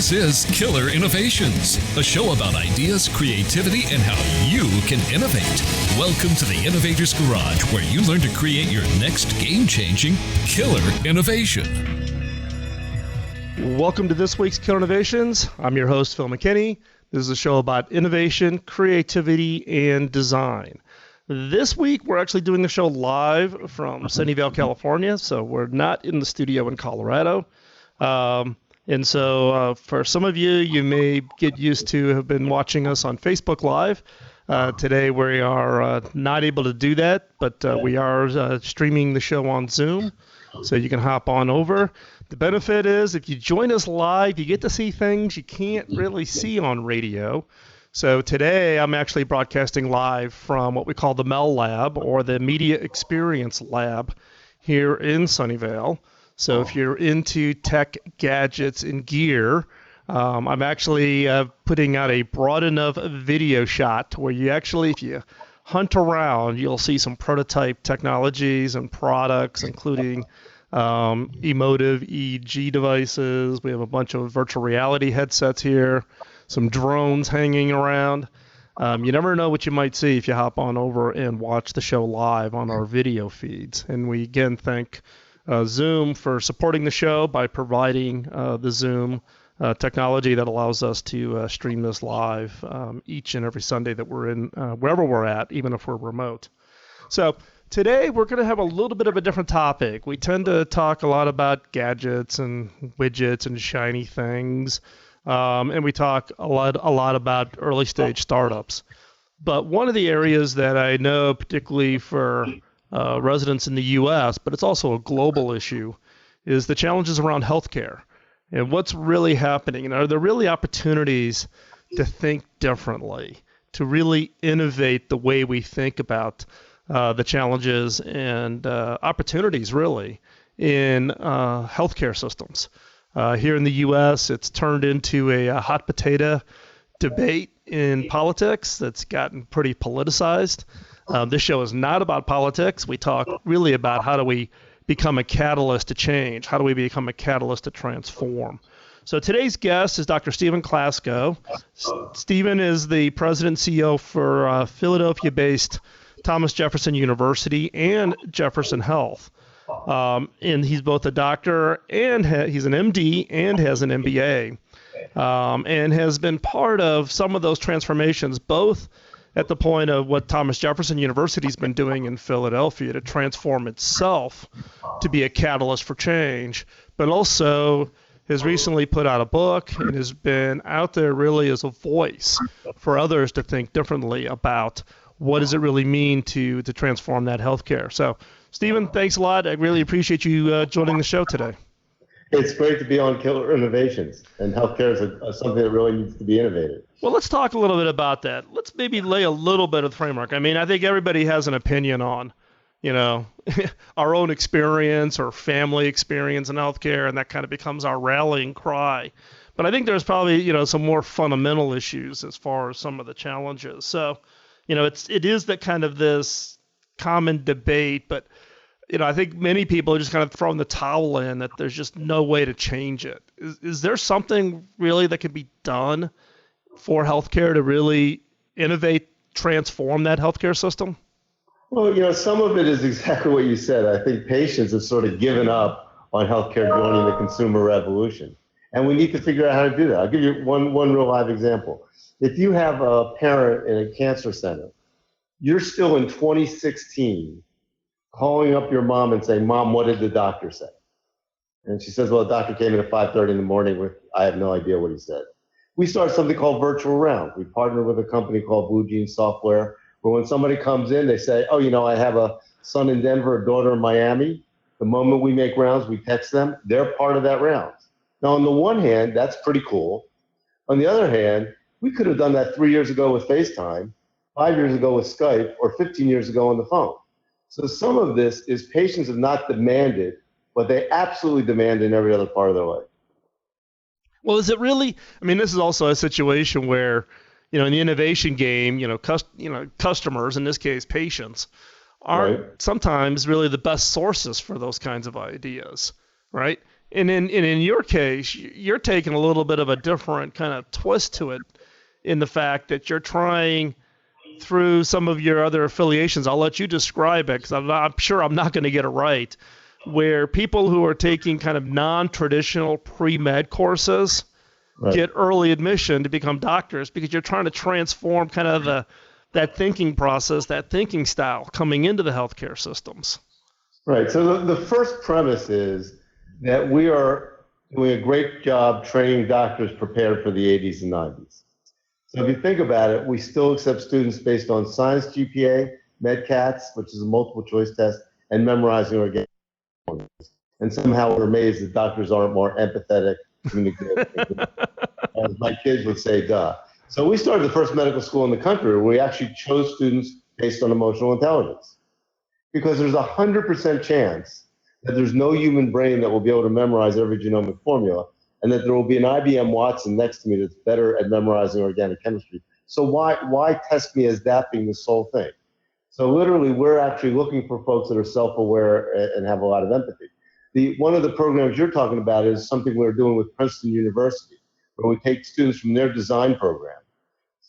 This is Killer Innovations, a show about ideas, creativity, and how you can innovate. Welcome to the Innovator's Garage, where you learn to create your next game-changing killer innovation. Welcome to this week's Killer Innovations. I'm your host, Phil McKinney. This is a show about innovation, creativity, and design. This week, we're actually doing the show live from Sunnyvale, California, so we're not in the studio in Colorado. And so for some of you, you may get used to have been watching us on Facebook Live. Today, we are not able to do that, but we are streaming the show on Zoom, so you can hop on over. The benefit is if you join us live, you get to see things you can't really see on radio. So today, I'm actually broadcasting live from what we call the MEL Lab, or the Media Experience Lab here in Sunnyvale. So if you're into tech, gadgets, and gear, I'm actually putting out a broad enough video shot where you actually, if you hunt around, you'll see some prototype technologies and products, including emotive EEG devices. We have a bunch of virtual reality headsets here, some drones hanging around. You never know what you might see if you hop on over and watch the show live on our video feeds. And we again thank Zoom for supporting the show by providing the Zoom technology that allows us to stream this live each and every Sunday that we're in, wherever we're at, even if we're remote. So today we're going to have a little bit of a different topic. We tend to talk a lot about gadgets and widgets and shiny things, and we talk a lot about early stage startups. But one of the areas that I know, particularly for residents in the U.S., but it's also a global issue, is the challenges around healthcare and what's really happening. And are there really opportunities to think differently, to really innovate the way we think about the challenges and opportunities, really, in healthcare systems? Here in the U.S., it's turned into a hot potato debate in politics that's gotten pretty politicized. This show is not about politics. We talk really about how do we become a catalyst to change? How do we become a catalyst to transform? So today's guest is Dr. Stephen Klasko. Stephen is the president and CEO for Philadelphia-based Thomas Jefferson University and Jefferson Health. And he's both a doctor and he's an MD and has an MBA, and has been part of some of those transformations, both at the point of what Thomas Jefferson University's been doing in Philadelphia to transform itself to be a catalyst for change, but also has recently put out a book and has been out there really as a voice for others to think differently about what does it really mean to transform that healthcare. So, Stephen, thanks a lot. I really appreciate you joining the show today. It's great to be on Killer Innovations, and healthcare is something that really needs to be innovated. Well, let's talk a little bit about that. Let's maybe lay a little bit of the framework. I mean, I think everybody has an opinion on, our own experience or family experience in healthcare, and that kind of becomes our rallying cry. But I think there's probably, some more fundamental issues as far as some of the challenges. So, it is that kind of this common debate, but I think many people are just kind of throwing the towel in that there's just no way to change it. Is there something really that can be done for healthcare to really innovate, transform that healthcare system? Well, some of it is exactly what you said. I think patients have sort of given up on healthcare joining the consumer revolution. And we need to figure out how to do that. I'll give you one real live example. If you have a parent in a cancer center, you're still in 2016 calling up your mom and saying, "Mom, what did the doctor say?" And she says, "Well, the doctor came in at 5:30 in the morning. I have no idea what he said." We started something called Virtual Round. We partnered with a company called Blue Jean Software, where when somebody comes in, they say, "Oh, I have a son in Denver, a daughter in Miami." The moment we make rounds, we text them. They're part of that round. Now, on the one hand, that's pretty cool. On the other hand, we could have done that 3 years ago with FaceTime, 5 years ago with Skype, or 15 years ago on the phone. So some of this is patients have not demanded, but they absolutely demand in every other part of their life. Well, is it really? I mean, this is also a situation where, in the innovation game, customers, in this case, patients, aren't sometimes really the best sources for those kinds of ideas, right? And in your case, you're taking a little bit of a different kind of twist to it in the fact that you're trying through some of your other affiliations. I'll let you describe it because I'm sure I'm not going to get it right. Where people who are taking kind of non-traditional pre-med courses get early admission to become doctors because you're trying to transform kind of that thinking process, that thinking style coming into the healthcare systems. Right. So the first premise is that we are doing a great job training doctors prepared for the 80s and 90s. So if you think about it, we still accept students based on science GPA, MedCats, which is a multiple choice test, and memorizing organic formulas. And somehow we're amazed that doctors aren't more empathetic, communicative. As my kids would say, duh. So we started the first medical school in the country where we actually chose students based on emotional intelligence. Because there's 100% chance that there's no human brain that will be able to memorize every genomic formula, and that there will be an IBM Watson next to me that's better at memorizing organic chemistry. So why test me as that being the sole thing? So literally, we're actually looking for folks that are self-aware and have a lot of empathy. One of the programs you're talking about is something we're doing with Princeton University, where we take students from their design program,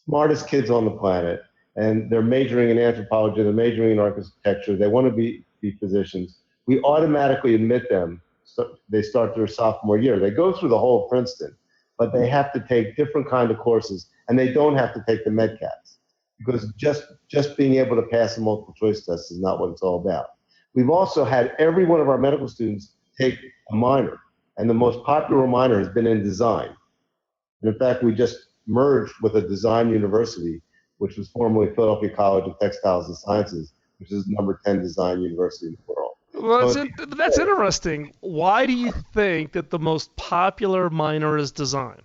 smartest kids on the planet, and they're majoring in anthropology, they're majoring in architecture, they want to be physicians. We automatically admit them. So they start their sophomore year. They go through the whole of Princeton, but they have to take different kind of courses, and they don't have to take the MedCats, because just being able to pass a multiple choice test is not what it's all about. We've also had every one of our medical students take a minor, and the most popular minor has been in design. And in fact, we just merged with a design university, which was formerly Philadelphia College of Textiles and Sciences, which is number 10 design university in the world. Well, that's interesting. Why do you think that the most popular minor is design?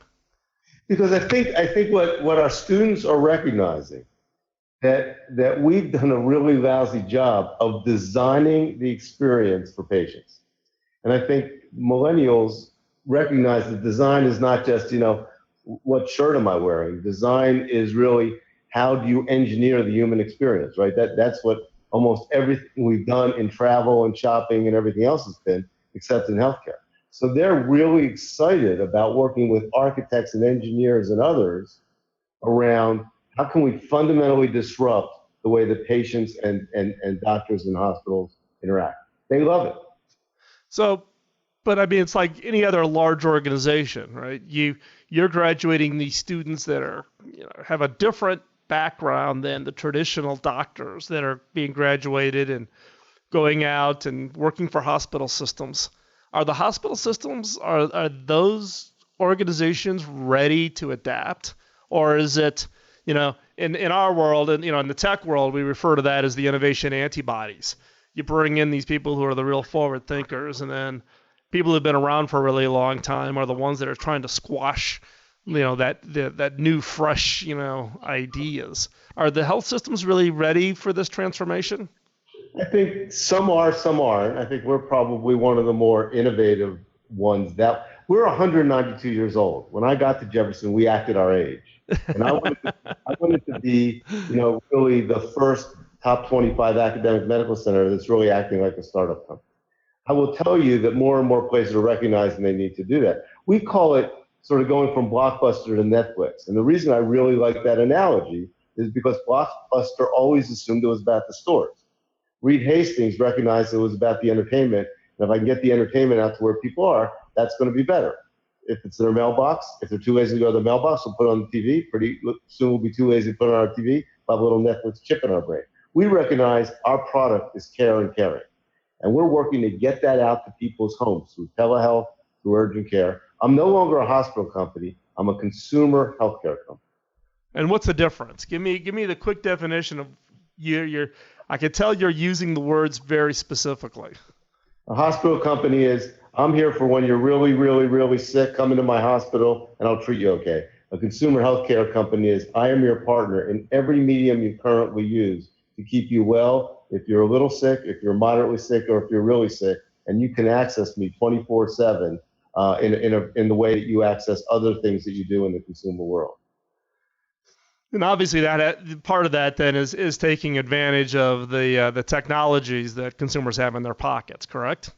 Because I think what our students are recognizing that we've done a really lousy job of designing the experience for patients. And I think millennials recognize that design is not just, what shirt am I wearing? Design is really how do you engineer the human experience, right? That's what almost everything we've done in travel and shopping and everything else has been, except in healthcare. So they're really excited about working with architects and engineers and others around how can we fundamentally disrupt the way that patients and doctors and hospitals interact. They love it. So, but I mean, it's like any other large organization, right? You're graduating these students that are, have a different background than the traditional doctors that are being graduated and going out and working for hospital systems. Are the hospital systems, are those organizations ready to adapt? Or is it, in our world, and in the tech world, we refer to that as the innovation antibodies. You bring in these people who are the real forward thinkers, and then people who've been around for a really long time are the ones that are trying to squash that new, fresh, ideas. Are the health systems really ready for this transformation? I think some are, some aren't. I think we're probably one of the more innovative ones. That we're 192 years old. When I got to Jefferson, we acted our age, and I wanted to be, really the first top 25 academic medical center that's really acting like a startup company. I will tell you that more and more places are recognizing they need to do that. We call it sort of going from Blockbuster to Netflix. And the reason I really like that analogy is because Blockbuster always assumed it was about the stores. Reed Hastings recognized it was about the entertainment. And if I can get the entertainment out to where people are, that's going to be better. If it's their mailbox, if they're too lazy to go to the mailbox, we'll put it on the TV. Pretty soon we'll be too lazy to put it on our TV. We'll have a little Netflix chip in our brain. We recognize our product is care and caring. And we're working to get that out to people's homes through telehealth, through urgent care. I'm no longer a hospital company. I'm a consumer healthcare company. And what's the difference? Give me the quick definition of I can tell you're using the words very specifically. A hospital company is, I'm here for when you're really, really, really sick, come into my hospital and I'll treat you okay. A consumer healthcare company is, I am your partner in every medium you currently use to keep you well. If you're a little sick, if you're moderately sick, or if you're really sick, and you can access me 24/7 in the way that you access other things that you do in the consumer world. And obviously, that part of that then is taking advantage of the technologies that consumers have in their pockets, correct?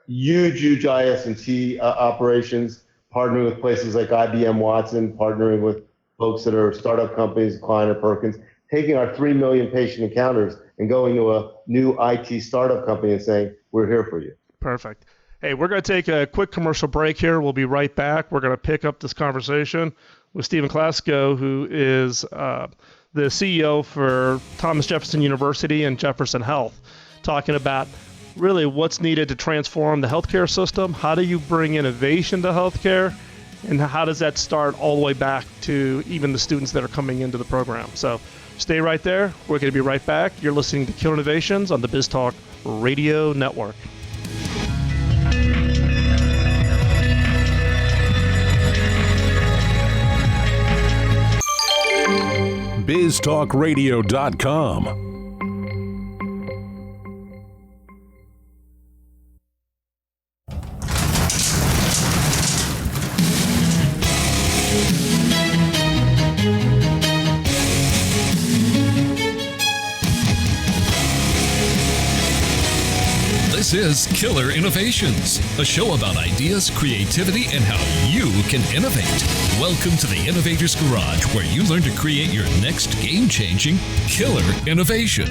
huge IS&T operations, partnering with places like IBM Watson, partnering with folks that are startup companies, Kleiner Perkins, taking our 3 million patient encounters and going to a new IT startup company and saying, we're here for you. Perfect. Hey, we're going to take a quick commercial break here. We'll be right back. We're going to pick up this conversation with Stephen Klasko, who is the CEO for Thomas Jefferson University and Jefferson Health, talking about really what's needed to transform the healthcare system. How do you bring innovation to healthcare? And how does that start all the way back to even the students that are coming into the program? So stay right there. We're going to be right back. You're listening to Killer Innovations on the BizTalk Radio Network. BizTalkRadio.com. This is Killer Innovations, a show about ideas, creativity, and how you can innovate. Welcome to the Innovator's Garage, where you learn to create your next game-changing killer innovation.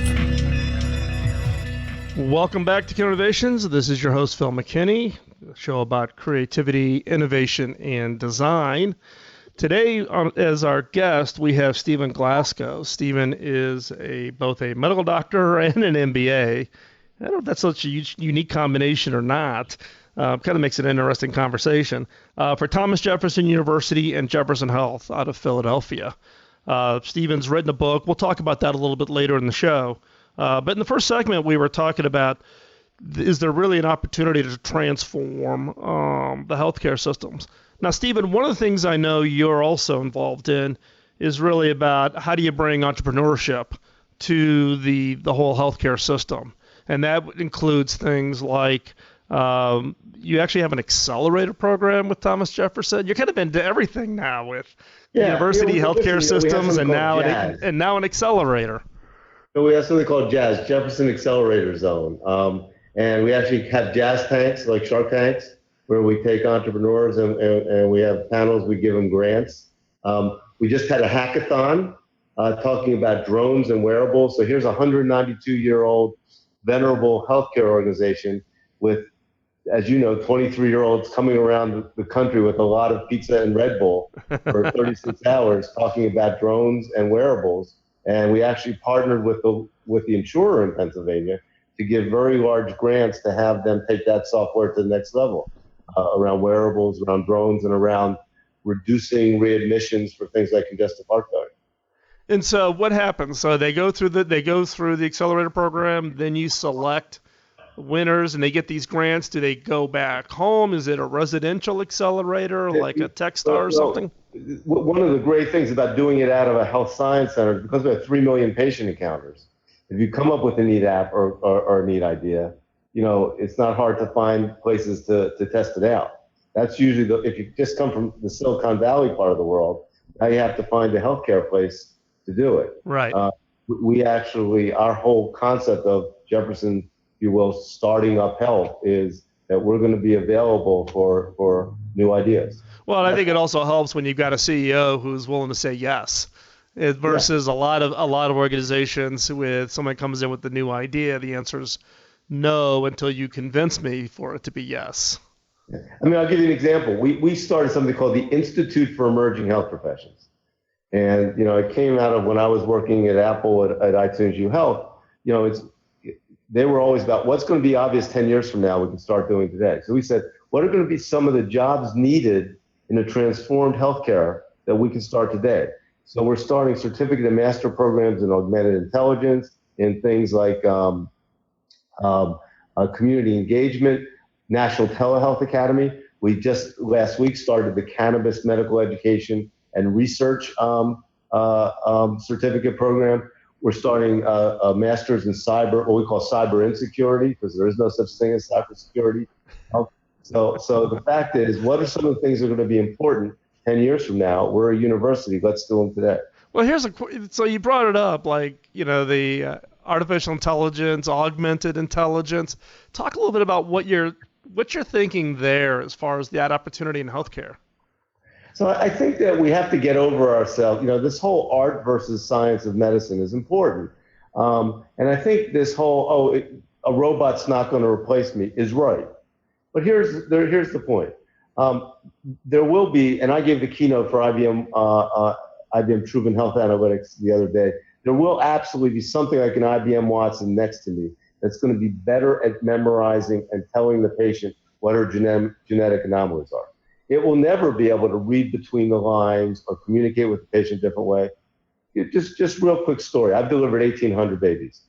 Welcome back to Killer Innovations. This is your host, Phil McKinney, a show about creativity, innovation, and design. Today, as our guest, we have Stephen Klasko. Stephen is both a medical doctor and an MBA. I don't know if that's such a unique combination or not. Kind of makes it an interesting conversation. For Thomas Jefferson University and Jefferson Health out of Philadelphia. Stephen's written a book. We'll talk about that a little bit later in the show. But in the first segment, we were talking about, is there really an opportunity to transform the healthcare systems? Now, Stephen, one of the things I know you're also involved in is really about how do you bring entrepreneurship to the whole healthcare system? And that includes things like you actually have an accelerator program with Thomas Jefferson. You're kind of into everything now with university healthcare systems and now an accelerator. So we have something called JAZZ, Jefferson Accelerator Zone. And we actually have jazz tanks, like Shark Tanks, where we take entrepreneurs and we have panels, we give them grants. We just had a hackathon talking about drones and wearables. So here's a 192-year-old venerable healthcare organization with, as you know, 23-year-olds coming around the country with a lot of pizza and Red Bull for 36 hours talking about drones and wearables. And we actually partnered with the insurer in Pennsylvania to give very large grants to have them take that software to the next level around wearables, around drones, and around reducing readmissions for things like congestive heart failure. And so what happens? So they go through the accelerator program, then you select winners and they get these grants. Do they go back home? Is it a residential accelerator like a Techstar or something? One of the great things about doing it out of a health science center, because we have 3 million patient encounters, if you come up with a neat app or a neat idea, it's not hard to find places to test it out. That's usually if you just come from the Silicon Valley part of the world, now you have to find a healthcare place to do it. Right. We actually, our whole concept of Jefferson, if you will, starting up health is that we're going to be available for new ideas. Well, and I think it also helps when you've got a CEO who's willing to say yes, versus a lot of organizations with someone comes in with the new idea, the answer is no until you convince me for it to be yes. I mean, I'll give you an example. We started something called the Institute for Emerging Health Professions. And, it came out of when I was working at Apple at iTunes U Health. They were always about what's going to be obvious 10 years from now we can start doing today. So we said, what are going to be some of the jobs needed in a transformed healthcare that we can start today? So we're starting certificate and master programs in augmented intelligence, in things like community engagement, National Telehealth Academy. We just last week started the Cannabis Medical Education and Research certificate program. We're starting a master's in cyber, what we call cyber insecurity, because there is no such thing as cybersecurity. So the fact is, what are some of the things that are going to be important 10 years from now? We're a university. Let's do them today. Well, so you brought it up, like, the artificial intelligence, augmented intelligence. Talk a little bit about what you're What's your thinking there as far as that opportunity in healthcare? So I think that we have to get over ourselves. You know, this whole art versus science of medicine is important. And I think this whole, a robot's not going to replace me is right. But here's the point. There will be, and I gave the keynote for IBM Truven Health Analytics the other day. There will absolutely be something like an IBM Watson next to me that's going to be better at memorizing and telling the patient what her genetic anomalies are. It will never be able to read between the lines or communicate with the patient a different way. Just real quick story. I've delivered 1,800 babies.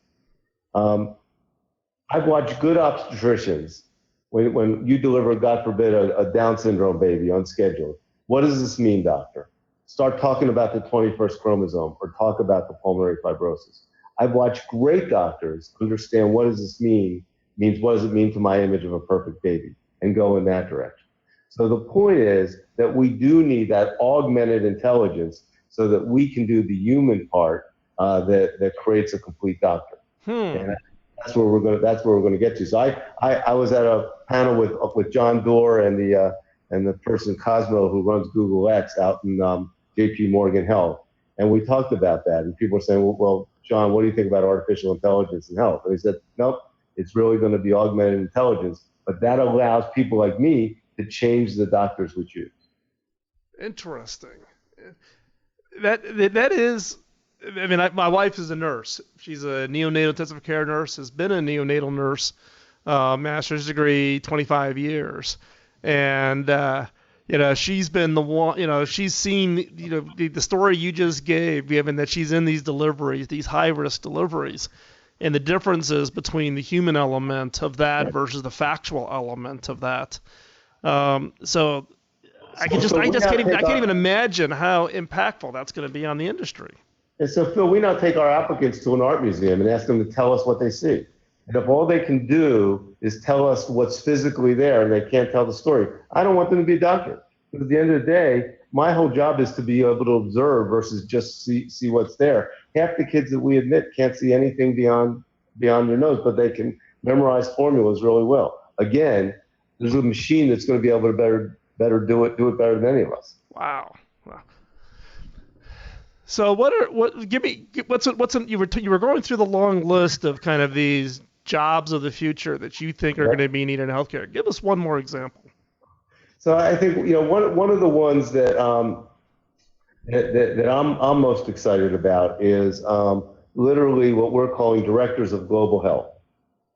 I've watched good obstetricians when you deliver, God forbid, a Down syndrome baby unscheduled. What does this mean, doctor? Start talking about the 21st chromosome or talk about the pulmonary fibrosis. I've watched great doctors understand what does this mean, means what does it mean to my image of a perfect baby, and go in that direction. So the point is that we do need that augmented intelligence so that we can do the human part that creates a complete doctor. And that's where we're going to get to. So I was at a panel with John Doerr and the person Cosmo who runs Google X out in JP Morgan Health, and we talked about that. And people were saying, well, John, what do you think about artificial intelligence in health? And he said, nope, it's really going to be augmented intelligence, but that allows people like me to change the doctors we choose. Interesting. That is. I mean, my wife is a nurse. She's a neonatal intensive care nurse, has been a neonatal nurse, master's degree, 25 years. And, she's been the one, she's seen, the story you just gave, given that she's in these deliveries, these high-risk deliveries, and the differences between the human element of that versus the factual element of that. So I can't even imagine how impactful that's going to be on the industry. And so, Phil, we now take our applicants to an art museum and ask them to tell us what they see. And if all they can do is tell us what's physically there and they can't tell the story, I don't want them to be a doctor. Because at the end of the day, my whole job is to be able to observe versus just see what's there. Half the kids that we admit can't see anything beyond their nose, but they can memorize formulas really well. Again, there's a machine that's going to be able to better do it better than any of us. Wow. So you were going through the long list of kind of these jobs of the future that you think are going to be needed in healthcare. Give us one more example. So I think one of the ones that I'm most excited about is literally what we're calling directors of global health.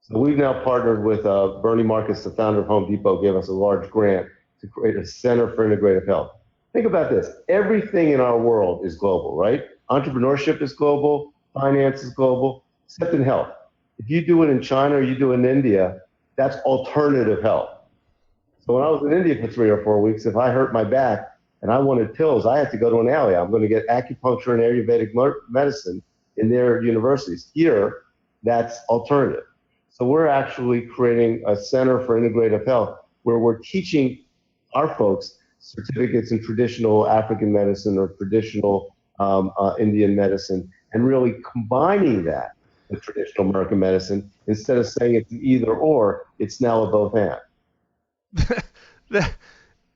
So we've now partnered with Bernie Marcus, the founder of Home Depot, gave us a large grant to create a Center for Integrative Health. Think about this. Everything in our world is global, right? Entrepreneurship is global. Finance is global, except in health. If you do it in China or you do it in India, that's alternative health. So when I was in India for 3 or 4 weeks, if I hurt my back and I wanted pills, I had to go to an alley. I'm going to get acupuncture and Ayurvedic medicine in their universities. Here, that's alternative. So we're actually creating a Center for Integrative Health where we're teaching our folks certificates in traditional African medicine or traditional Indian medicine, and really combining that with traditional American medicine instead of saying it's an either or, it's now a both and.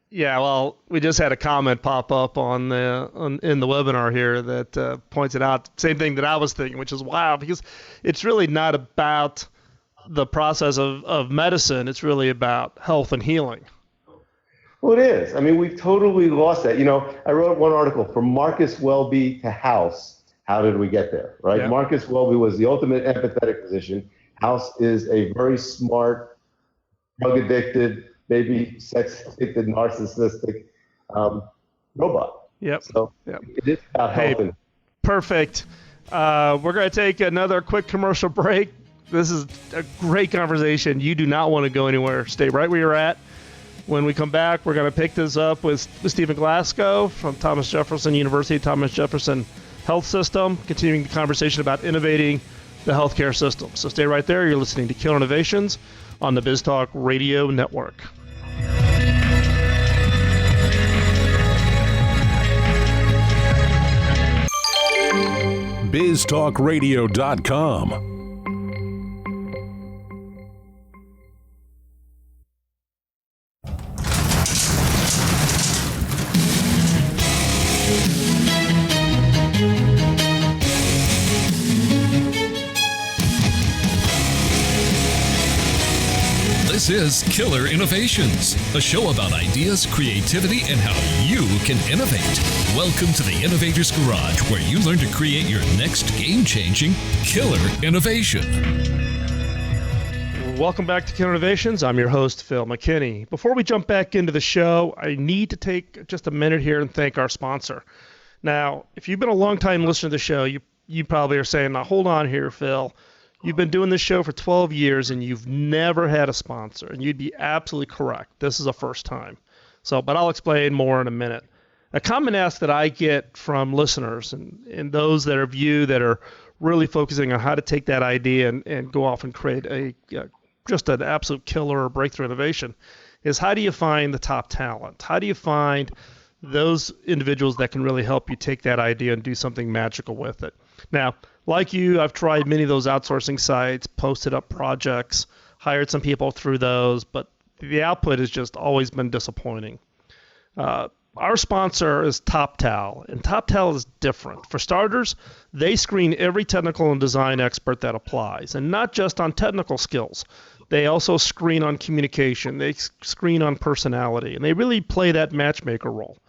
Yeah, well, we just had a comment pop up in the webinar here that pointed out the same thing that I was thinking, which is wow, because it's really not about the process of medicine. It's really about health and healing. Well, it is. I mean, we've totally lost that. I wrote one article, From Marcus Welby to House, how did we get there, right? Yeah. Marcus Welby was the ultimate empathetic physician. House is a very smart, drug-addicted, maybe sex-addicted, narcissistic robot. Yep. So it is about helping. Perfect. We're going to take another quick commercial break. This is a great conversation. You do not want to go anywhere. Stay right where you're at. When we come back, we're going to pick this up with Stephen Klasko from Thomas Jefferson University, Thomas Jefferson Health System, continuing the conversation about innovating the healthcare system. So stay right there. You're listening to Killer Innovations on the BizTalk Radio Network. BizTalkRadio.com This is Killer Innovations, a show about ideas, creativity, and how you can innovate. Welcome to the Innovator's Garage, where you learn to create your next game-changing killer innovation. Welcome back to Killer Innovations. I'm your host, Phil McKinney. Before we jump back into the show, I need to take just a minute here and thank our sponsor. Now, if you've been a long-time listener to the show, you probably are saying, now hold on here, Phil. You've been doing this show for 12 years and you've never had a sponsor, and you'd be absolutely correct. This is a first time. But I'll explain more in a minute. A common ask that I get from listeners and those that are you that are really focusing on how to take that idea and go off and create just an absolute killer or breakthrough innovation is, how do you find the top talent? How do you find those individuals that can really help you take that idea and do something magical with it? Now, like you, I've tried many of those outsourcing sites, posted up projects, hired some people through those, but the output has just always been disappointing. Our sponsor is TopTal, and TopTal is different. For starters, they screen every technical and design expert that applies, and not just on technical skills. They also screen on communication, they screen on personality, and they really play that matchmaker role.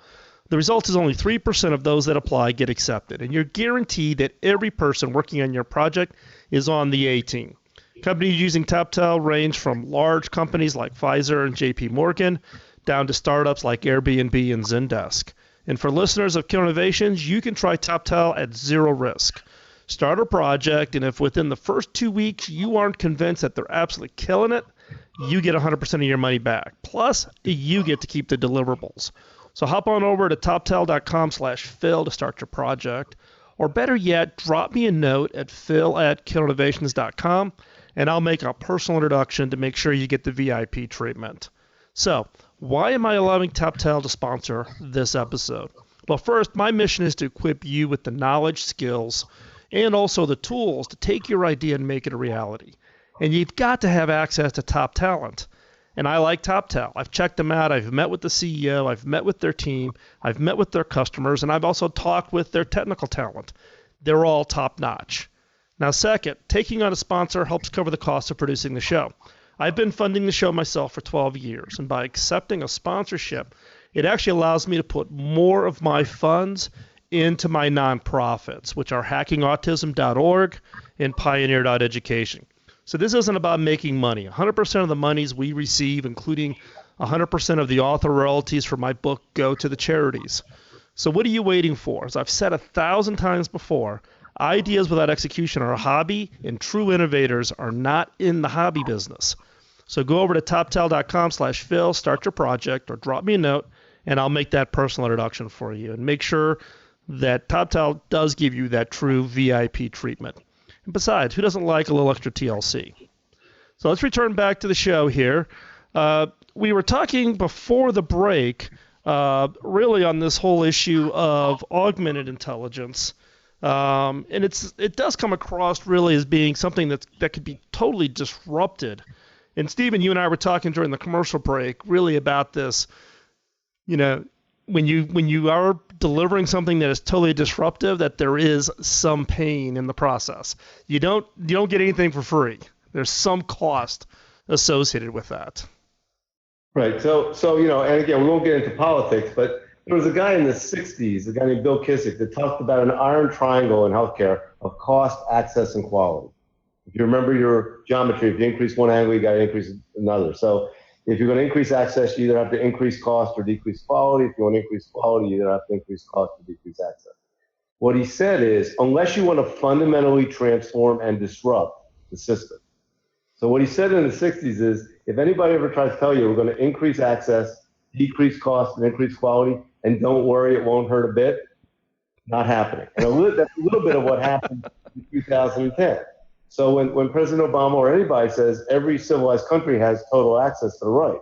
The result is only 3% of those that apply get accepted, and you're guaranteed that every person working on your project is on the A team. Companies using TopTal range from large companies like Pfizer and JP Morgan down to startups like Airbnb and Zendesk. And for listeners of Killer Innovations, you can try TopTal at zero risk. Start a project, and if within the first 2 weeks you aren't convinced that they're absolutely killing it, you get 100% of your money back. Plus, you get to keep the deliverables. So hop on over to toptal.com/Phil to start your project. Or better yet, drop me a note at phil@killerinnovations.com, and I'll make a personal introduction to make sure you get the VIP treatment. So, why am I allowing TopTal to sponsor this episode? Well, first, my mission is to equip you with the knowledge, skills, and also the tools to take your idea and make it a reality. And you've got to have access to top talent. And I like TopTal. I've checked them out. I've met with the CEO. I've met with their team. I've met with their customers. And I've also talked with their technical talent. They're all top-notch. Now, second, taking on a sponsor helps cover the cost of producing the show. I've been funding the show myself for 12 years. And by accepting a sponsorship, it actually allows me to put more of my funds into my nonprofits, which are hackingautism.org and pioneer.education. So this isn't about making money. 100% of the monies we receive, including 100% of the author royalties for my book, go to the charities. So what are you waiting for? As I've said 1,000 times before, ideas without execution are a hobby, and true innovators are not in the hobby business. So go over to toptal.com/Phil, start your project, or drop me a note, and I'll make that personal introduction for you. And make sure that TopTal does give you that true VIP treatment. And besides, who doesn't like a little extra TLC? So let's return back to the show here. We were talking before the break really on this whole issue of augmented intelligence. And it does come across really as being something that could be totally disrupted. And Stephen, you and I were talking during the commercial break really about this. You know, when you are delivering something that is totally disruptive, that there is some pain in the process. You don't get anything for free. There's some cost associated with that. Right. So and again, we won't get into politics, but there was a guy in the 60s, a guy named Bill Kissick, that talked about an iron triangle in healthcare of cost, access, and quality. If you remember your geometry, if you increase one angle, you got to increase another. So if you're going to increase access, you either have to increase cost or decrease quality. If you want to increase quality, you either have to increase cost or decrease access. What he said is, unless you want to fundamentally transform and disrupt the system. So what he said in the 60s is, if anybody ever tries to tell you we're going to increase access, decrease cost, and increase quality, and don't worry, it won't hurt a bit, not happening. And that's a little bit of what happened in 2010. So when President Obama or anybody says every civilized country has total access to the right,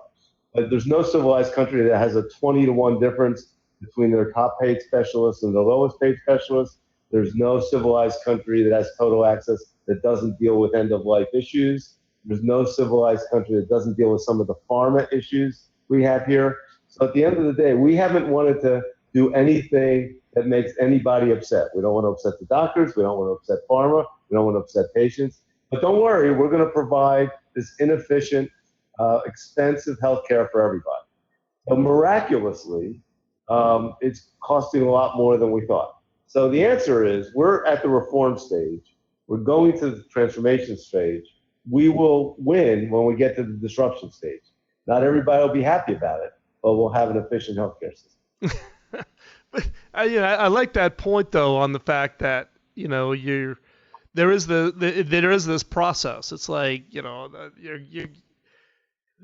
but there's no civilized country that has a 20-to-1 difference between their top paid specialists and the lowest paid specialists. There's no civilized country that has total access that doesn't deal with end-of-life issues. There's no civilized country that doesn't deal with some of the pharma issues we have here. So at the end of the day, we haven't wanted to do anything that makes anybody upset. We don't want to upset the doctors. We don't want to upset pharma. We don't want to upset patients. But don't worry, we're going to provide this inefficient expensive health care for everybody. So miraculously, it's costing a lot more than we thought. So the answer is we're at the reform stage. We're going to the transformation stage. We will win when we get to the disruption stage. Not everybody will be happy about it, but we'll have an efficient healthcare system. I like that point though on the fact that there is this process. It's like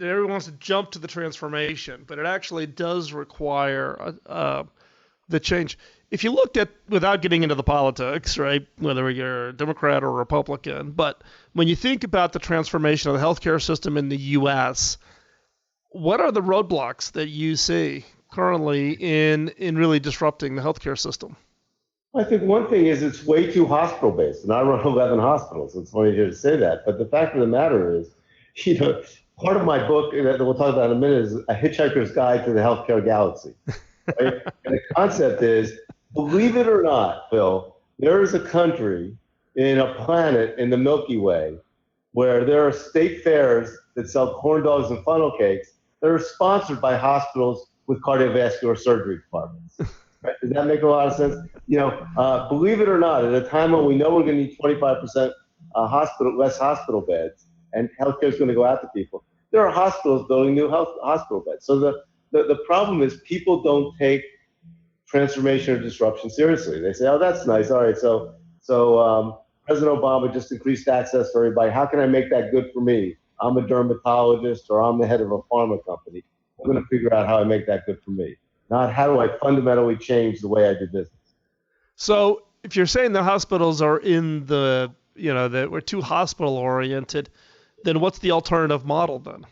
everyone wants to jump to the transformation, but it actually does require the change. If you looked at, without getting into the politics, right, whether you're a Democrat or Republican, but when you think about the transformation of the healthcare system in the U.S., what are the roadblocks that you see currently in really disrupting the healthcare system? I think one thing is it's way too hospital-based, and I run 11 hospitals. It's funny to say that, but the fact of the matter is, part of my book that we'll talk about in a minute is A Hitchhiker's Guide to the Healthcare Galaxy. Right? And the concept is, believe it or not, Phil, there is a country in a planet in the Milky Way where there are state fairs that sell corn dogs and funnel cakes that are sponsored by hospitals with cardiovascular surgery departments. Right? Does that make a lot of sense? Believe it or not, at a time when we know we're going to need 25% less hospital beds, and healthcare is going to go out to people, there are hospitals building new hospital beds. So the problem is people don't take transformation or disruption seriously. They say, oh, that's nice. All right, so President Obama just increased access for everybody. How can I make that good for me? I'm a dermatologist or I'm the head of a pharma company. I'm going to figure out how I make that good for me. Not how do I fundamentally change the way I do business. So if you're saying the hospitals are in that we're too hospital oriented, then what's the alternative model then?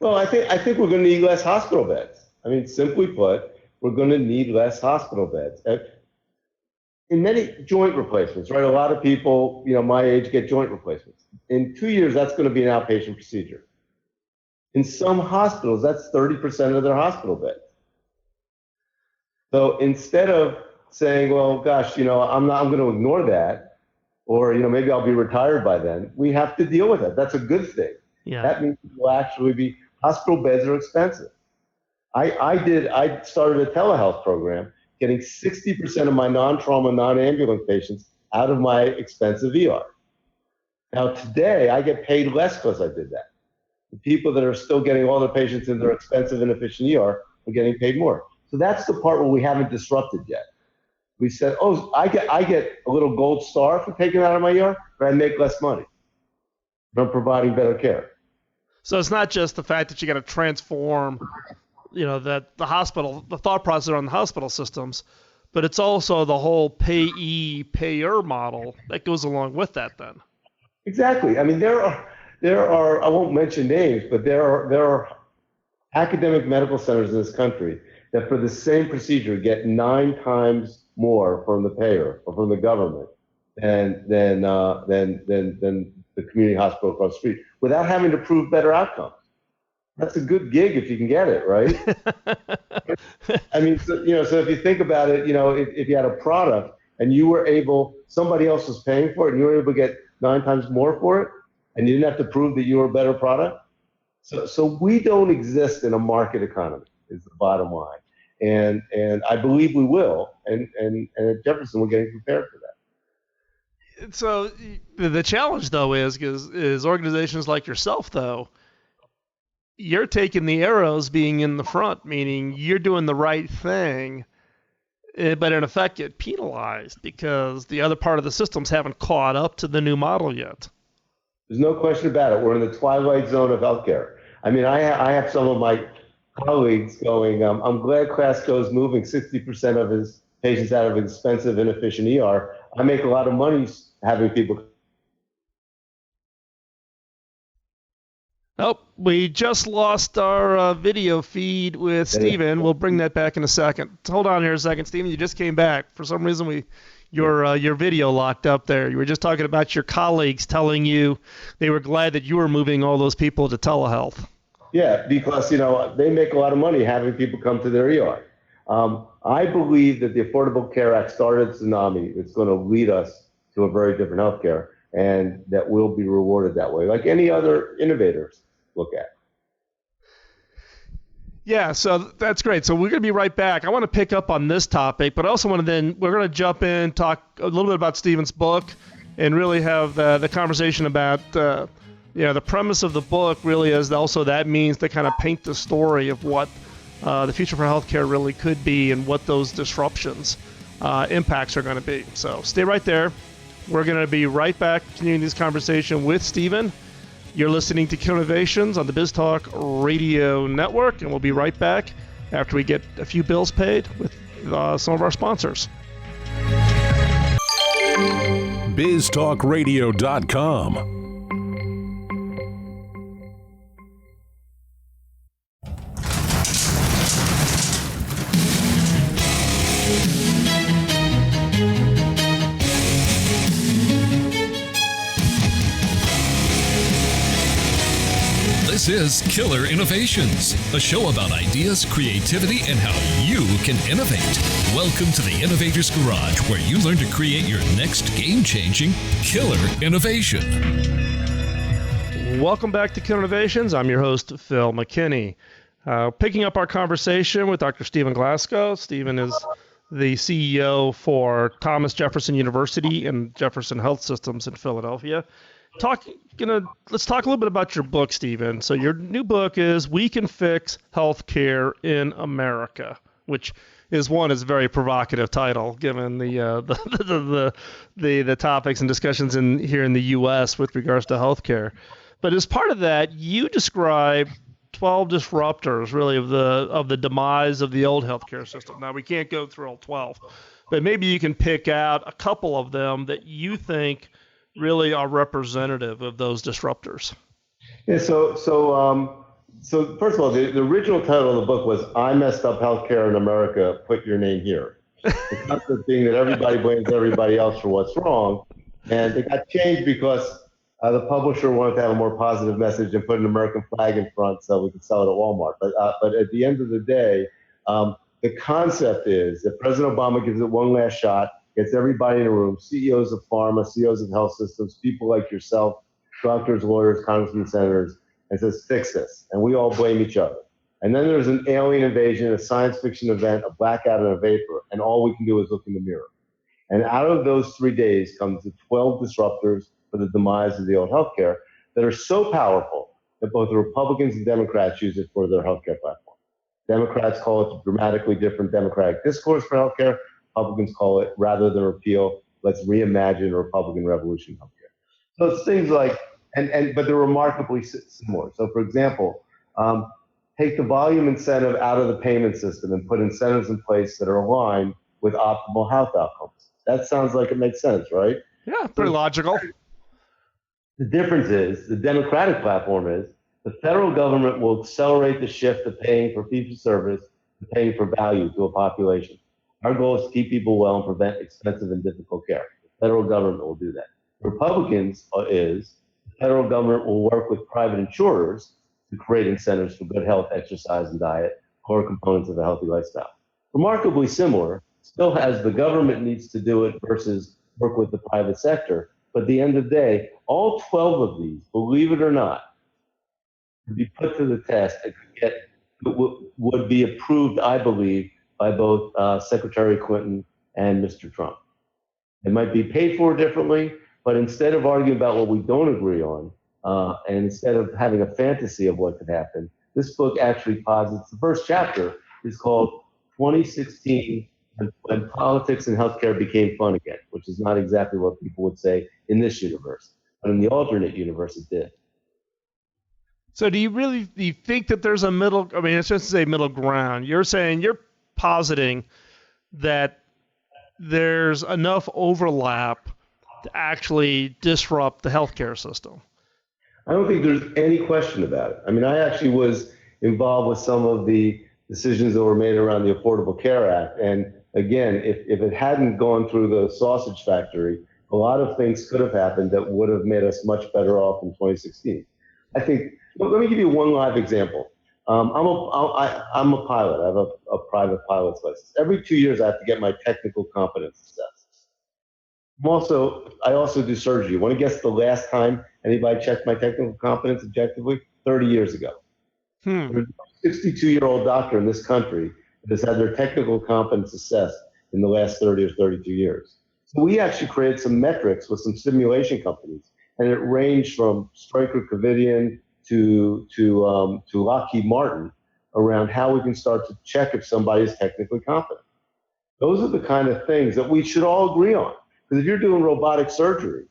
Well, I think we're going to need less hospital beds. I mean, simply put, we're going to need less hospital beds. In many joint replacements, right? A lot of people, my age get joint replacements. In 2 years, that's going to be an outpatient procedure. In some hospitals, that's 30% of their hospital beds. So instead of saying, well, gosh, I'm going to ignore that, or maybe I'll be retired by then, we have to deal with it. That's a good thing. Yeah. That means we'll actually be, hospital beds are expensive. I started a telehealth program, getting 60% of my non-trauma, non-ambulance patients out of my expensive ER. Now today, I get paid less because I did that. The people that are still getting all their patients in their expensive, inefficient ER are getting paid more. So that's the part where we haven't disrupted yet. We said, oh, I get a little gold star for taking it out of my ER, but I make less money from providing better care. So it's not just the fact that you got to transform, that the hospital, the thought process around the hospital systems, but it's also the whole payer model that goes along with that then. Exactly. I mean, there are I won't mention names, but there are academic medical centers in this country that for the same procedure get 9 times more from the payer or from the government than the community hospital across the street without having to prove better outcomes. That's a good gig if you can get it, right? I mean, so if you think about it, if you had a product and you were somebody else was paying for it and you were able to get 9 times more for it, and you didn't have to prove that you were a better product. So we don't exist in a market economy is the bottom line. And I believe we will. And at Jefferson, we're getting prepared for that. So the challenge, though, is organizations like yourself, though, you're taking the arrows being in the front, meaning you're doing the right thing, but in effect get penalized because the other part of the systems haven't caught up to the new model yet. There's no question about it. We're in the twilight zone of healthcare. I mean, I have some of my colleagues going, I'm glad Klasko is moving 60% of his patients out of expensive, inefficient ER. I make a lot of money having people. Oh, we just lost our video feed with Stephen. We'll bring that back in a second. Hold on here a second, Stephen. You just came back. For some reason, your video locked up there. You were just talking about your colleagues telling you they were glad that you were moving all those people to telehealth. Yeah, because they make a lot of money having people come to their ER. I believe that the Affordable Care Act started a tsunami. It's going to lead us to a very different healthcare, and that we'll be rewarded that way, like any other innovators look at. Yeah, so that's great. So we're going to be right back. I want to pick up on this topic, but I also want to we're going to jump in, talk a little bit about Stephen's book, and really have the conversation about, the premise of the book really is also that means to kind of paint the story of what the future for healthcare really could be and what those disruptions, impacts are going to be. So stay right there. We're going to be right back continuing this conversation with Stephen. You're listening to Innovations on the BizTalk Radio Network, and we'll be right back after we get a few bills paid with some of our sponsors. BizTalkRadio.com. This is Killer Innovations, a show about ideas, creativity, and how you can innovate. Welcome to the Innovator's Garage, where you learn to create your next game-changing killer innovation. Welcome back to Killer Innovations. I'm your host, Phil McKinney. Picking up our conversation with Dr. Stephen Klasko. Stephen is the CEO for Thomas Jefferson University and Jefferson Health Systems in Philadelphia. Let's talk a little bit about your book, Stephen. So your new book is "We Can Fix Healthcare in America," which is a very provocative title given the topics and discussions here in the U.S. with regards to healthcare. But as part of that, you describe 12 disruptors, really, of the demise of the old healthcare system. Now we can't go through all 12, but maybe you can pick out a couple of them that you think really are representative of those disruptors. Yeah. So first of all, the original title of the book was "I Messed Up Healthcare in America. Put Your Name Here." The concept being that everybody blames everybody else for what's wrong, and it got changed because the publisher wanted to have a more positive message and put an American flag in front so we could sell it at Walmart. But at the end of the day, the concept is that President Obama gives it one last shot. Gets everybody in a room, CEOs of pharma, CEOs of health systems, people like yourself, doctors, lawyers, congressmen, senators, and says, fix this. And we all blame each other. And then there's an alien invasion, a science fiction event, a blackout, and a vapor. And all we can do is look in the mirror. And out of those 3 days comes the 12 disruptors for the demise of the old healthcare that are so powerful that both the Republicans and Democrats use it for their healthcare platform. Democrats call it dramatically different democratic discourse for healthcare. Republicans call it, rather than repeal, let's reimagine a Republican revolution healthcare. So it's things like, but they're remarkably similar. So for example, take the volume incentive out of the payment system and put incentives in place that are aligned with optimal health outcomes. That sounds like it makes sense, right? Yeah, pretty logical. The difference is, the Democratic platform is, the federal government will accelerate the shift to paying for fee-for-service to paying for value to a population. Our goal is to keep people well and prevent expensive and difficult care. The federal government will do that. Republicans the federal government will work with private insurers to create incentives for good health, exercise, and diet, core components of a healthy lifestyle. Remarkably similar, still has the government needs to do it versus work with the private sector. But at the end of the day, all 12 of these, believe it or not, could be put to the test and would be approved, I believe, by both Secretary Clinton and Mr. Trump. It might be paid for differently, but instead of arguing about what we don't agree on, and instead of having a fantasy of what could happen, this book actually posits, the first chapter is called 2016, when politics and healthcare became fun again, which is not exactly what people would say in this universe, but in the alternate universe it did. So do you think that there's a middle, it's just to say middle ground. You're positing that there's enough overlap to actually disrupt the healthcare system. I don't think there's any question about it. I actually was involved with some of the decisions that were made around the Affordable Care Act. And again, if it hadn't gone through the sausage factory, a lot of things could have happened that would have made us much better off in 2016. I think, let me give you one live example. I'm a pilot. I have a private pilot's license. Every 2 years, I have to get my technical competence assessed. I also do surgery. You want to guess the last time anybody checked my technical competence objectively? 30 years ago. There's a 62-year-old doctor in this country that has had their technical competence assessed in the last 30 or 32 years. So we actually created some metrics with some simulation companies, and it ranged from Stryker Covidien to Lockheed Martin around how we can start to check if somebody is technically competent. Those are the kind of things that we should all agree on. Because if you're doing robotic surgery,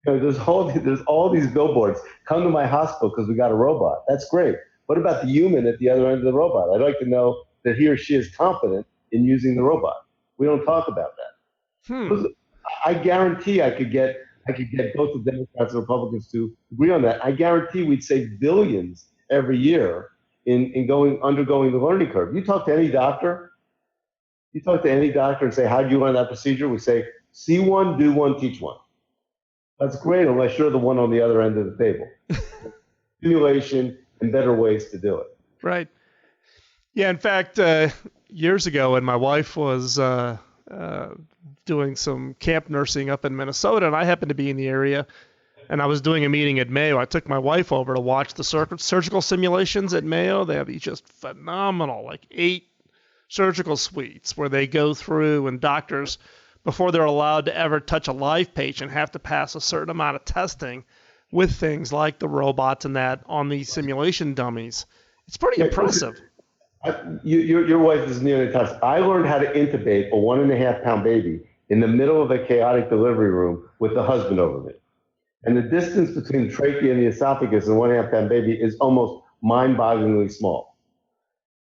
there's all these billboards. Come to my hospital because we got a robot. That's great. What about the human at the other end of the robot? I'd like to know that he or she is competent in using the robot. We don't talk about that. I guarantee I could get both the Democrats and Republicans to agree on that. I guarantee we'd save billions every year in undergoing the learning curve. You talk to any doctor and say, how do you learn that procedure? We say, see one, do one, teach one. That's great unless you're the one on the other end of the table. Simulation and better ways to do it. Right. Yeah, in fact, years ago when my wife was doing some camp nursing up in Minnesota, and I happened to be in the area, and I was doing a meeting at Mayo. I took my wife over to watch the surgical simulations at Mayo. They have these just phenomenal, like 8 surgical suites where they go through, and doctors, before they're allowed to ever touch a live patient, have to pass a certain amount of testing with things like the robots and that on these simulation dummies. It's pretty impressive. Your wife is neonatologist. I learned how to intubate a 1.5-pound baby in the middle of a chaotic delivery room with the husband over me. And the distance between the trachea and the esophagus and a 1.5-pound baby is almost mind-bogglingly small.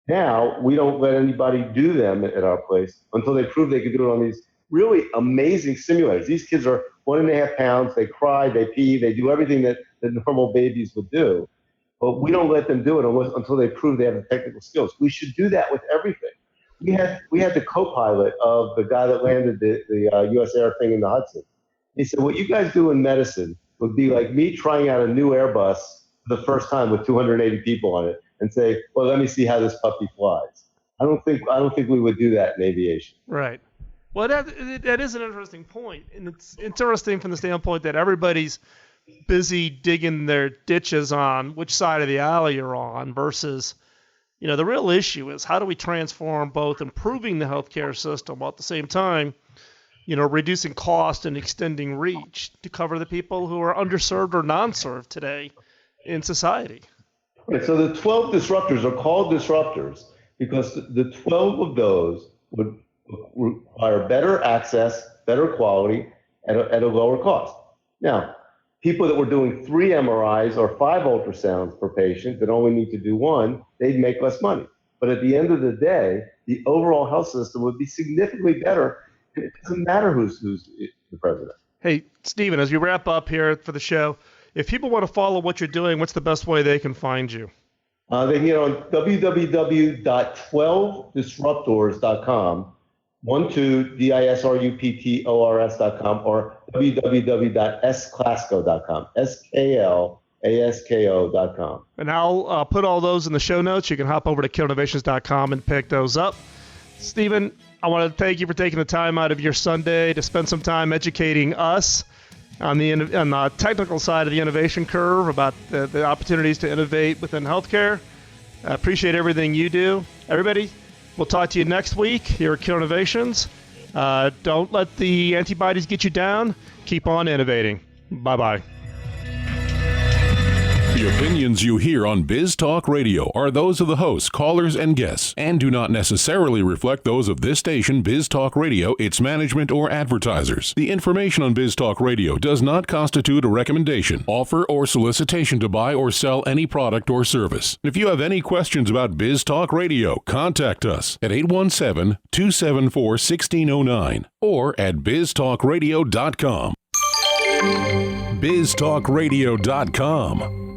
Now, we don't let anybody do them at our place until they prove they can do it on these really amazing simulators. These kids are 1.5 pounds. They cry, they pee, they do everything that normal babies would do. But we don't let them do it until they prove they have the technical skills. We should do that with everything. We had the co-pilot of the guy that landed the U.S. Air thing in the Hudson. He said, what you guys do in medicine would be like me trying out a new Airbus for the first time with 280 people on it and say, well, let me see how this puppy flies. I don't think we would do that in aviation. Right. Well, that is an interesting point. And it's interesting from the standpoint that everybody's busy digging their ditches on which side of the alley you're on versus, the real issue is how do we transform both improving the healthcare system while at the same time, reducing cost and extending reach to cover the people who are underserved or non-served today in society. Right, so the 12 disruptors are called disruptors because the 12 of those would require better access, better quality at a lower cost. Now, people that were doing 3 MRIs or 5 ultrasounds per patient that only need to do 1, they'd make less money. But at the end of the day, the overall health system would be significantly better. It doesn't matter who's the president. Hey, Stephen, as we wrap up here for the show, if people want to follow what you're doing, what's the best way they can find you? They can get on www.12disruptors.com, disruptors.com, or www.sklasko.com, SKLASKO.com. And I'll put all those in the show notes. You can hop over to killinnovations.com and pick those up. Stephen, I want to thank you for taking the time out of your Sunday to spend some time educating us on the technical side of the innovation curve about the opportunities to innovate within healthcare. I appreciate everything you do. Everybody, we'll talk to you next week here at Kill Innovations. Don't let the antibodies get you down. Keep on innovating. Bye-bye. The opinions you hear on Biz Talk Radio are those of the hosts, callers, and guests, and do not necessarily reflect those of this station, Biz Talk Radio, its management, or advertisers. The information on Biz Talk Radio does not constitute a recommendation, offer, or solicitation to buy or sell any product or service. If you have any questions about Biz Talk Radio, contact us at 817-274-1609 or at biztalkradio.com. biztalkradio.com.